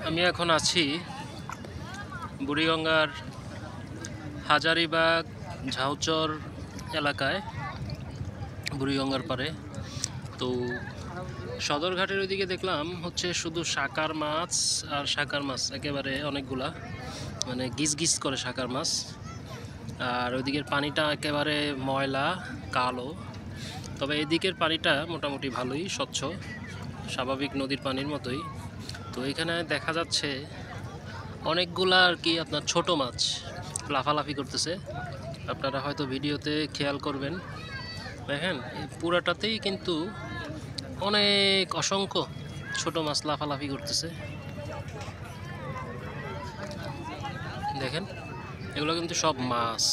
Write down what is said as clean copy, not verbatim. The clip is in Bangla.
আমি এখন আছি বুড়িগঙ্গার হাজারীবাগ ঝাউচর এলাকায়, বুড়িগঙ্গার পারে। তো সদরঘাটের ওইদিকে দেখলাম হচ্ছে শুধু শাকার মাছ আর শাকার মাছ, একেবারে অনেকগুলা, মানে গিজ গিজ করে শাকার মাছ। আর ওইদিকের পানিটা একেবারে ময়লা কালো, তবে এদিকের পানিটা মোটামুটি ভালোই স্বচ্ছ, স্বাভাবিক নদীর পানির মতোই। তো এখানে দেখা যাচ্ছে অনেকগুলা আর কি আপনার ছোট মাছ লাফালাফি করতেছে। আপনারা হয়তো ভিডিওতে খেয়াল করবেন, দেখেন পুরাটাতেই কিন্তু অনেক অসংখ্য ছোট মাছ লাফালাফি করতেছে। দেখেন এগুলো কিন্তু সব মাছ,